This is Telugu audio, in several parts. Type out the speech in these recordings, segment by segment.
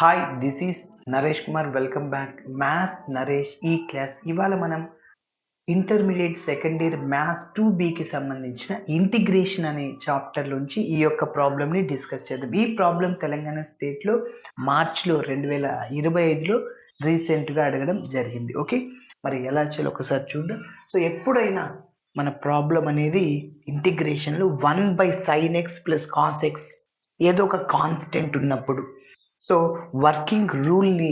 Hi, this is Naresh Kumar. Welcome back maths Naresh ఈ క్లాస్. ఇవాళ మనం ఇంటర్మీడియట్ సెకండ్ ఇయర్ మ్యాథ్స్ 2Bకి సంబంధించిన ఇంటిగ్రేషన్ అనే చాప్టర్ నుంచి ఈ యొక్క ప్రాబ్లమ్ని డిస్కస్ చేద్దాం. ఈ ప్రాబ్లం తెలంగాణ స్టేట్లో మార్చిలో 2025లో రీసెంట్గా అడగడం జరిగింది. ఓకే, మరి ఎలా చేయాలో ఒకసారి చూద్దాం. సో ఎప్పుడైనా మన ప్రాబ్లం అనేది ఇంటిగ్రేషన్లో 1/sin x + cos x ఏదో ఒక కాన్స్టెంట్ ఉన్నప్పుడు సో వర్కింగ్ రూల్ని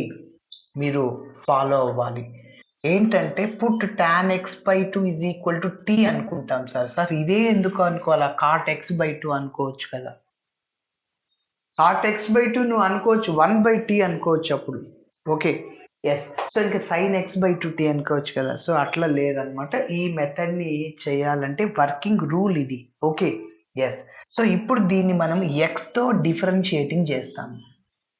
మీరు ఫాలో అవ్వాలి. ఏంటంటే పుట్ tan x/2 = t అనుకుంటాం సార్ ఇదే ఎందుకు అనుకోవాలా? cot x/2 అనుకోవచ్చు కదా. cot x/2 నువ్వు అనుకోవచ్చు, 1/t అనుకోవచ్చు అప్పుడు. Okay, yes. సో ఇంకా sin x/2t అనుకోవచ్చు కదా. సో అట్లా లేదనమాట. ఈ మెథడ్ని చేయాలంటే వర్కింగ్ రూల్ ఇది. Okay, yes. సో ఇప్పుడు దీన్ని మనం ఎక్స్తో డిఫరెన్షియేటింగ్ చేస్తాము.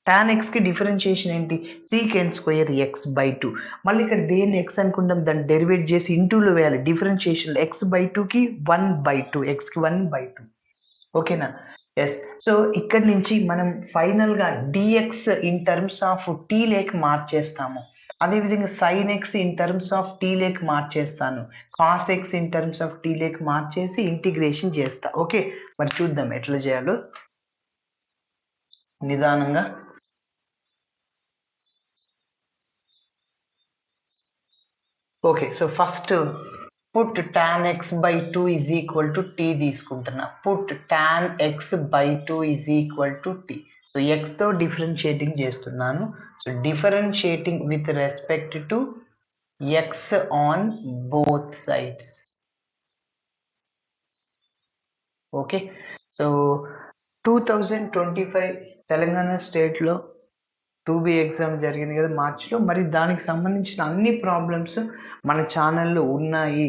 tan xకి డిఫరెన్షియేషన్ ఏంటి? sec² x/2. మళ్ళీ ఇక్కడ దేన్ని x అనుకుంటాం, దాన్ని డెరివేట్ చేసి ఇంటూలో వేయాలి. డిఫరెన్షియేషన్ x/2కి 1/2, xకి 1/2. ఓకేనా? ఎస్. సో ఇక్కడ నుంచి మనం ఫైనల్గా dx in terms of t లేక మార్చేస్తాము. అదేవిధంగా sin x in terms of t లేక మార్చేస్తాను. cos x in terms of t లేక మార్చేసి ఇంటిగ్రేషన్ చేస్తా. ఓకే, మరి చూద్దాం ఎట్లా చేయాలో నిదానంగా. Okay, so first put tan x/2 = t తీసుకుంటున్నా. Put tan x/2 = t. So ఎక్స్తో డిఫరెన్షియేటింగ్ చేస్తున్నాను. So differentiating with respect to x on both sides. Okay, so 2025 Telangana స్టేట్లో 2B ఎగ్జామ్ జరిగింది కదా మార్చిలో. మరి దానికి సంబంధించిన అన్ని ప్రాబ్లమ్స్ మన ఛానల్లో ఉన్నాయి.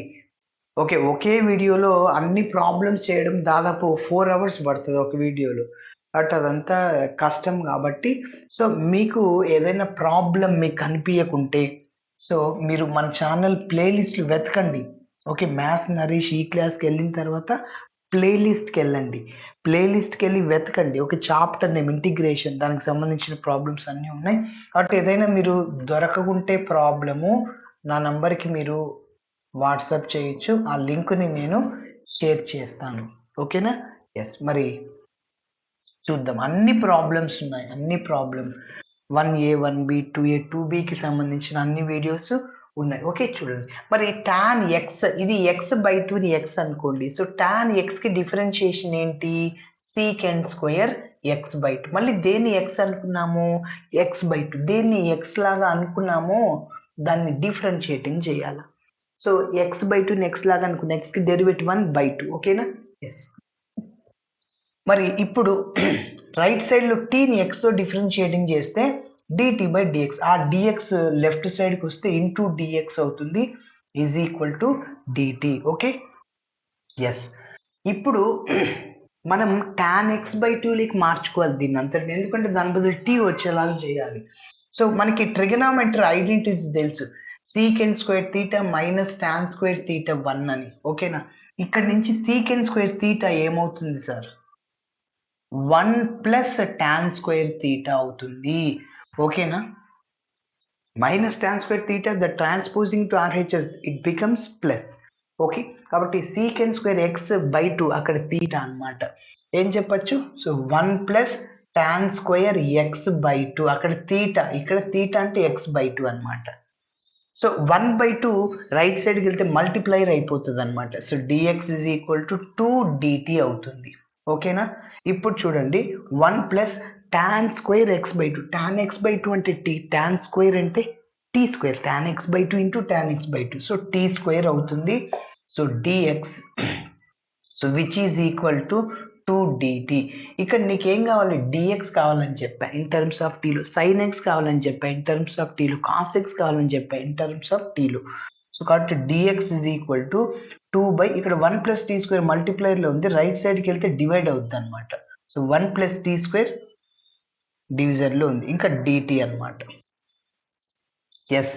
ఓకే, ఒకే వీడియోలో అన్ని ప్రాబ్లమ్స్ చేయడం దాదాపు 4 hours పడుతుంది ఒక వీడియోలో. బట్ అదంతా కష్టం కాబట్టి సో మీకు ఏదైనా ప్రాబ్లం మీకు కనిపించకుంటే సో మీరు మన ఛానల్ ప్లేలిస్ట్లు వెతకండి. ఓకే, మ్యాథ్స్ నరేష్ ఈ క్లాస్కి వెళ్ళిన తర్వాత ప్లేలిస్ట్కి వెళ్ళండి. ప్లేలిస్ట్కి వెళ్ళి వెతకండి. ఒక చాప్టర్ నేమ్ ఇంటిగ్రేషన్, దానికి సంబంధించిన ప్రాబ్లమ్స్ అన్నీ ఉన్నాయి. కాబట్టి ఏదైనా మీరు దొరకకుంటే ప్రాబ్లము నా నంబర్కి మీరు వాట్సాప్ చేయొచ్చు. ఆ లింక్ని నేను షేర్ చేస్తాను. ఓకేనా? ఎస్. మరి చూద్దాం. అన్ని ప్రాబ్లమ్స్ ఉన్నాయి, అన్ని ప్రాబ్లమ్ 1A 1B 2A 2Bకి సంబంధించిన అన్ని వీడియోస్ ఉన్నాయి. ఓకే, చూడండి. మరి tan x, ఇది x/2ని x అనుకోండి. సో tan xకి డిఫరెన్షియేషన్ ఏంటి? sec² x/2. మళ్ళీ దేన్ని x అనుకున్నాము? x/2. దేన్ని x లాగా అనుకున్నామో దాన్ని డిఫరెన్షియేటింగ్ చేయాలి. సో x/2ని x లాగా అనుకున్న xకి డెరివేటివ్ 1/2. ఓకేనా? ఎస్. మరి ఇప్పుడు రైట్ సైడ్లో టీని ఎక్స్తో డిఫరెన్షియేటింగ్ చేస్తే dt/dx. ఆ dx లెఫ్ట్ సైడ్కి వస్తే ఇంటూ dx అవుతుంది = dt. Okay, yes. ఇప్పుడు మనం tan x/2 లేకి మార్చుకోవాలి దీన్ని అంతటి, ఎందుకంటే దాని బదులు t వచ్చేలాగా చేయాలి. సో మనకి ట్రిగనామెట్రీ ఐడెంటిటీ తెలుసు, sec² θ - tan² θ 1 అని. ఓకేనా? ఇక్కడ నుంచి sec² θ ఏమవుతుంది సార్? 1 + tan² θ అవుతుంది. ఓకేనా? -tan² θ, the transposing to RHS it becomes plus. Okay, కాబట్టి sec² x/2 అక్కడ θ అన్నమాట. ఏం చెప్పచ్చు? సో 1 + tan² x/2 అక్కడ θ, ఇక్కడ θ అంటే x/2 అన్నమాట. సో 1/2 రైట్ సైడ్కి వెళ్తే మల్టిప్లైర్ అయిపోతుంది అనమాట. సో dx = 2dt అవుతుంది. ఓకేనా? ఇప్పుడు చూడండి, 1 + tan² x/2. tan x/2 అంటే t, tan² అంటే t². tan x/2 × tan x/2. So t² అవుతుంది. So dx so which is equal to 2dt. ఇక్కడ నీకేం కావాలి? dx కావాలని చెప్పా ఇన్ టర్మ్స్ ఆఫ్ టీలో, sin x కావాలని చెప్పా ఇన్ టర్మ్స్ ఆఫ్ టీలో, cos x కావాలని చెప్పా ఇన్ టర్మ్స్ ఆఫ్ టీలో. సో కాబట్టి dx = 2 ఇక్కడ 1 + t² మల్టిప్లైర్లో ఉంది, రైట్ సైడ్కి వెళ్తే డివైడ్ అవుద్ది అనమాట. సో 1 + t² డివిజన్లో ఉంది, ఇంకా dt అనమాట. Yes,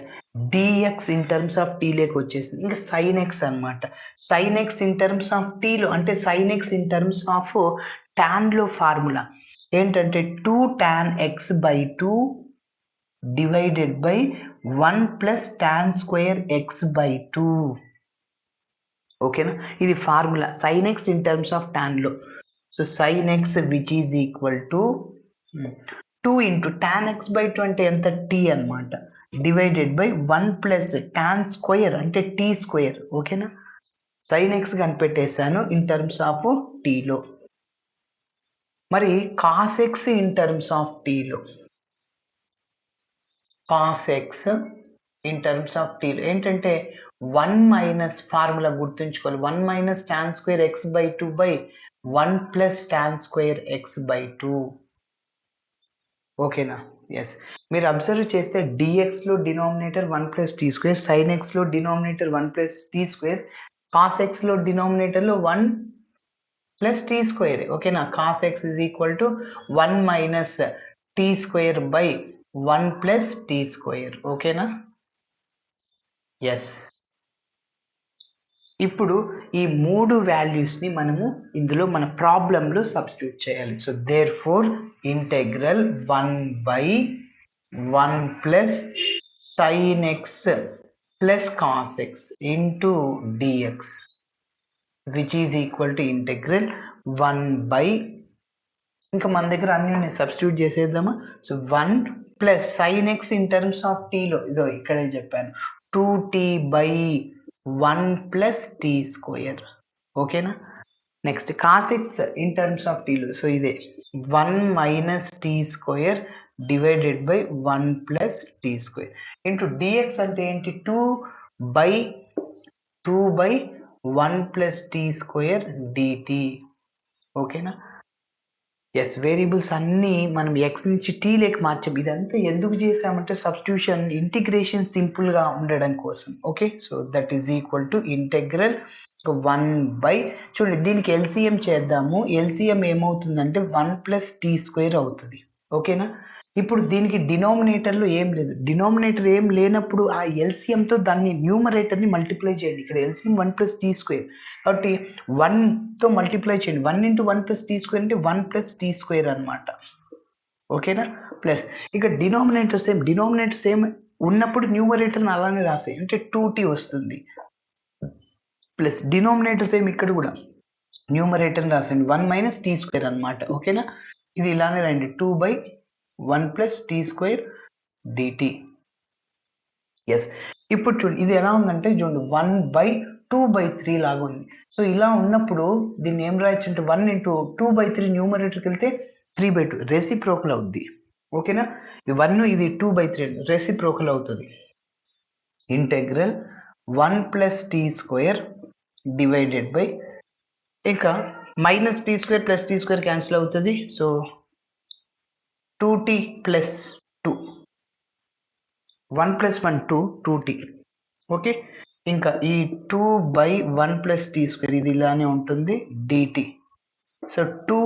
dx in terms of t లేక వచ్చేసింది. ఇంకా sin x అనమాట. sin x in terms of tలో అంటే sin x in terms of tan లో ఫార్ములా ఏంటంటే 2 tan x by 2 divided by 1 plus tan square x by 2. ఓకేనా, ఇది formula sin x in terms of tan లో. So sin x which is equal to 2 into tan x by 2 అంటే ఎంత t అనమాట, divided by 1 plus tan square అంటే t స్క్వేర్. ఓకేనా, sin x కనిపెట్టేశాను ఇన్ టర్మ్స్ ఆఫ్ t లో. మరి cos x in terms of t లో, cos x in terms of t లో ఏంటంటే 1 మైనస్ ఫార్ములా గుర్తుంచుకోవాలి, 1 minus tan square x by 2 by 1 plus tan square x by 2. ఓకేనా, ఎస్. మీరు అబ్జర్వ్ చేస్తే dx లో denominator 1 plus tea square, sine x లో denominator 1 plus tea square, cos x లో డినామినేటర్లో 1 ప్లస్ టీ స్క్వేర్. ఓకేనా, cos x is equal to 1 minus tea square by 1 plus tea square. ఓకేనా, ఎస్. ఇప్పుడు ఈ మూడు వాల్యూస్ని మనము ఇందులో మన ప్రాబ్లంలో సబ్స్టిట్యూట్ చేయాలి. So therefore integral 1/1 plus sine x plus cos x into dx which is equal to integral 1 ఇంకా మన దగ్గర అన్ని సబ్స్టిట్యూట్ చేసేద్దామా. So 1 plus sine x in terms of టీలో ఇదో ఇక్కడే చెప్పాను 2t/1 ప్లస్ టీ స్క్వేర్. ఓకేనా, next cos x in terms of టీలో, సో ఇదే 1 minus tea square divided by 1 plus tea square into dx అంటే ఏంటి 2/1 ప్లస్ టీ స్క్వేర్ డిటి. ఓకేనా, ఎస్. వేరియబుల్స్ అన్నీ మనం ఎక్స్ నుంచి టీ లేక మార్చాం. ఇదంతా ఎందుకు చేసామంటే సబ్స్టిట్యూషన్, ఇంటిగ్రేషన్ సింపుల్గా ఉండడం కోసం. Okay, so that is equal to integral 1 చూడండి దీనికి ఎల్సిఎం చేద్దాము. ఎల్సిఎం ఏమవుతుందంటే 1 ప్లస్ టీ స్క్వేర్ అవుతుంది. ఓకేనా, ఇప్పుడు దీనికి డినామినేటర్లో ఏం లేదు, డినామినేటర్ ఏం లేనప్పుడు ఆ ఎల్సిఎంతో దాన్ని న్యూమరేటర్ని మల్టిప్లై చేయండి. ఇక్కడ ఎల్సిఎం 1 ప్లస్ టీ స్క్వేర్ కాబట్టి 1తో మల్టిప్లై చేయండి. 1 ఇంటూ 1 ప్లస్ టీ స్క్వేర్ అంటే 1 ప్లస్ టీ స్క్వేర్ అనమాట. ఓకేనా, ప్లస్ ఇక డినామినేటర్ సేమ్ ఉన్నప్పుడు న్యూమరేటర్ని అలానే రాసాయి అంటే 2t వస్తుంది. ప్లస్ డినామినేటర్ సేమ్ ఇక్కడ కూడా న్యూమరేటర్ని రాసండి 1 మైనస్ టీ స్క్వేర్ అనమాట. ఓకేనా, ఇది ఇలానే రండి 2/1 plus tea square DT. Yes. ఇప్పుడు చూడండి ఇది ఎలా ఉందంటే చూడండి 1/2/3 లాగా ఉంది. సో ఇలా ఉన్నప్పుడు దీన్ని ఏం రాయొచ్చు అంటే 1 ఇంటూ 2/3 న్యూమరేటర్కి వెళ్తే 3/2 రెసిప్రోకల్ అవుద్ది. ఓకేనా, ఇది 1 ఇది 2/3 రెసిప్రోకల్ అవుతుంది. Integral 1 plus tea square divided by ఇంకా minus tea square plus tea square cancel అవుతుంది. So 2t plus 2 1 plus 1 2t. Okay, ఇంకా ఈ 2/1 ప్లస్ టీ స్క్వేర్ ఇది ఇలానే ఉంటుంది డిటి. సో 2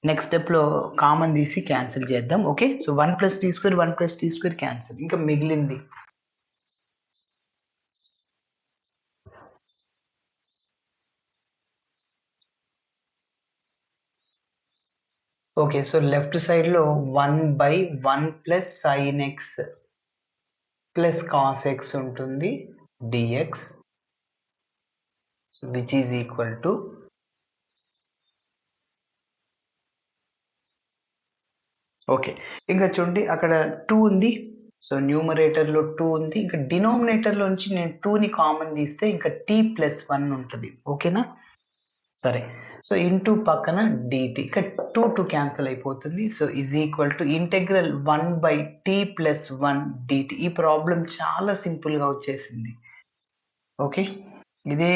నెక్స్ట్ స్టెప్లో కామన్ తీసి క్యాన్సిల్ చేద్దాం. Okay, so 1 plus tea square 1 plus tea square cancel, ఇంకా మిగిలింది ఓకే. సో లెఫ్ట్ సైడ్లో 1/1 plus sine x plus cos X ఉంటుంది DX which is equal to okay. ఇంకా చూడండి అక్కడ 2 ఉంది. సో న్యూమరేటర్లో 2 ఉంది. ఇంకా డినామినేటర్లో నుంచి నేను 2ని కామన్ తీస్తే ఇంకా t+1 ఉంటుంది. ఓకేనా, సరే. సో ఇంటూ పక్కన డిటి ఇక్కడ 2 క్యాన్సిల్ అయిపోతుంది. So is equal to integral 1/t+1 DT. ఈ ప్రాబ్లం చాలా సింపుల్గా వచ్చేసింది. ఓకే, ఇదే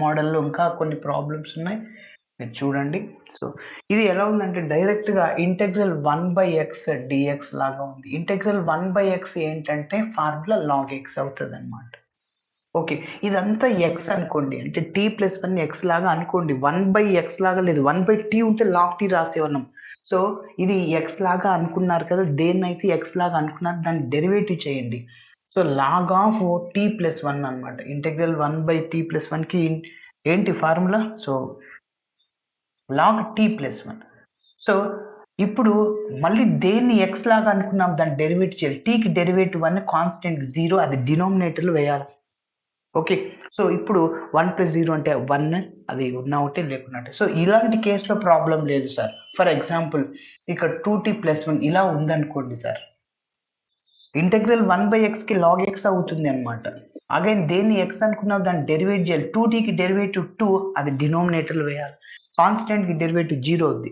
మోడల్లో ఇంకా కొన్ని ప్రాబ్లమ్స్ ఉన్నాయి, మీరు చూడండి. సో ఇది ఎలా ఉందంటే డైరెక్ట్గా ఇంటెగ్రల్ 1/x డిఎక్స్ లాగా ఉంది. ఇంటెగ్రల్ 1/x ఏంటంటే ఫార్ములా లాగ్ ఎక్స్ అవుతుంది అనమాట. ఓకే, ఇదంతా ఎక్స్ అనుకోండి అంటే t+1 ఎక్స్ లాగా అనుకోండి. 1/x లాగా లేదు, 1/t ఉంటే లాగ్ టీ రాసేవాళ్ళం. సో ఇది ఎక్స్ లాగా అనుకున్నారు కదా, దేన్నైతే ఎక్స్ లాగా అనుకున్నారు దాన్ని డెరివేటివ్ చేయండి. సో లాగ్ ఆఫ్ t+1 అనమాట. ఇంటెగ్రల్ 1/t+1కి ఏంటి formula, so log t+1. So ఇప్పుడు మళ్ళీ దేన్ని ఎక్స్ లాగా అనుకున్నాం దాన్ని డెరివేటివ్ చేయాలి. టీకి డెరివేటివ్ 1 కాన్స్టెంట్ 0 అది డినామినేటర్‌లో వేయాలి. ఓకే. సో, ఇప్పుడు 1 + 0 అంటే 1 అది ఉన్న ఒకటే లేకున్నట్టే. సో, ఇలాంటి కేస్‌లో ప్రాబ్లమ్ లేదు సార్. ఫర్ ఎగ్జాంపుల్ ఇక్కడ 2t + 1 ఇలా ఉందనుకోండి సార్. ఇంటెగ్రల్ 1/xకి log x అవుతుంది అన్నమాట. అగైన్ దేన్ని x అనుకున్నావు దాన్ని డెరివేట్ చేయాలి. 2tకి డెరివేటివ్ 2 అది డినామినేటర్‌లో వేయాలి. కాన్స్టెంట్‌కి డెరివేటివ్ 0 అవుద్ది.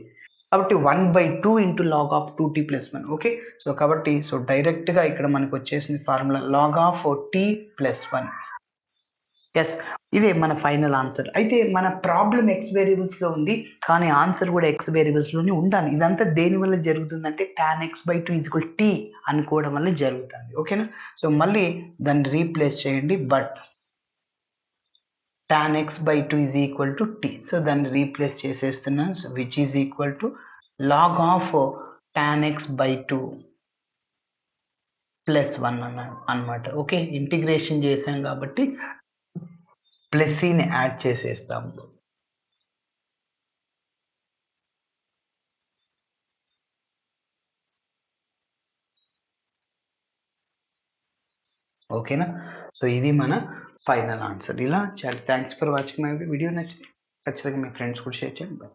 కాబట్టి 1/2 into log of 2t + 1 okay. So, కాబట్టి డైరెక్ట్‌గా ఇక్కడ మనకు వచ్చేసింది formula log of t + 1. Yes. ఇదే మన ఫైనల్ ఆన్సర్. అయితే మన ప్రాబ్లమ్ x వేరియబుల్స్‌లో ఉంది. కానీ ఆన్సర్ కూడా x వేరియబుల్స్‌లోనే ఉండాలి. ఇదంతా దేనివల్ల జరుగుతుందంటే tan x/2 t అనుకోవడం వల్ల జరుగుతుంది. ఓకేనా? సో, మళ్ళీ దాన్ని రీప్లేస్ చేయండి. But tan x/2 t. So, దాన్ని రీప్లేస్ చేసేస్తున్నాను. So, which is equal to log of tan x/2 + 1 అన్నమాట. ఓకే. ఇంటిగ్రేషన్ చేశాం కాబట్టి ప్లస్ సిని యాడ్ చేసేస్తాము. ఓకేనా? సో, ఇది మన ఫైనల్ ఆన్సర్. ఇలా చాలా thanks for watching my video నచ్చితే ఖచ్చితంగా మీ ఫ్రెండ్స్ కూడా షేర్ చేయండి. బై.